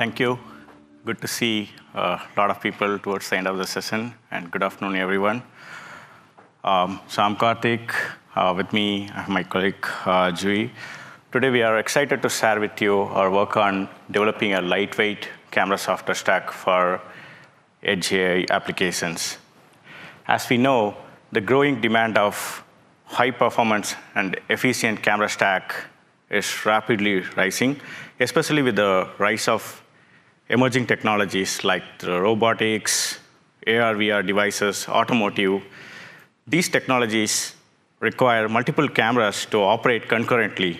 Thank you. Good to see a lot of people towards the end of the session, and good afternoon, everyone. So I'm Karthick. With me, I have my colleague, Jui. Today, we are excited to share with you our work on developing a lightweight camera software stack for edge AI applications. As we know, the growing demand of high performance and efficient camera stack is rapidly rising, especially with the rise of emerging technologies like the robotics, AR, VR devices, automotive. These technologies require multiple cameras to operate concurrently.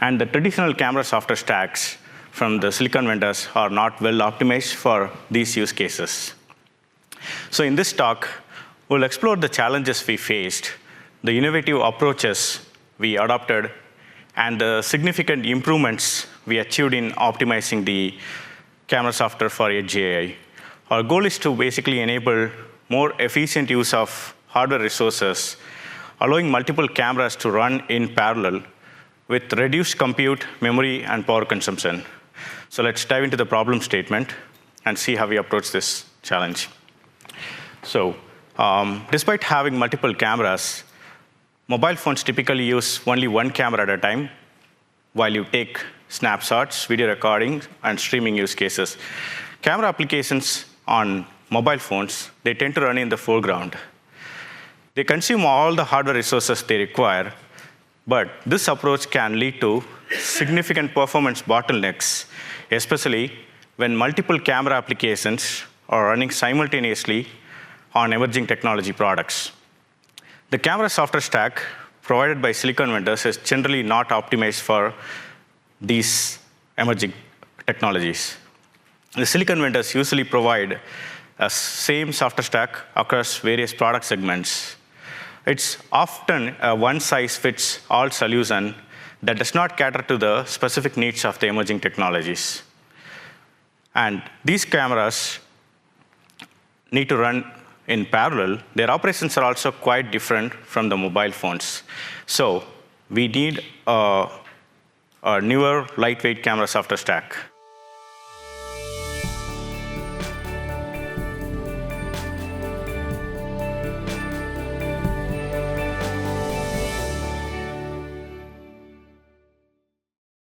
And the traditional camera software stacks from the silicon vendors are not well optimized for these use cases. So in this talk, we'll explore the challenges we faced, the innovative approaches we adopted, and the significant improvements we achieved in optimizing the camera software for edge AI. Our goal is to basically enable more efficient use of hardware resources, allowing multiple cameras to run in parallel with reduced compute, memory, and power consumption. So let's dive into the problem statement and see how we approach this challenge. So despite having multiple cameras, mobile phones typically use only one camera at a time while you take snapshots, video recording, and streaming use cases. Camera applications on mobile phones, they tend to run in the foreground. They consume all the hardware resources they require, but this approach can lead to significant performance bottlenecks, especially when multiple camera applications are running simultaneously on emerging technology products. The camera software stack provided by silicon vendors is generally not optimized for these emerging technologies. The silicon vendors usually provide a same software stack across various product segments. It's often a one-size-fits-all solution that does not cater to the specific needs of the emerging technologies. And these cameras need to run in parallel. Their operations are also quite different from the mobile phones. So we need a newer, lightweight camera software stack.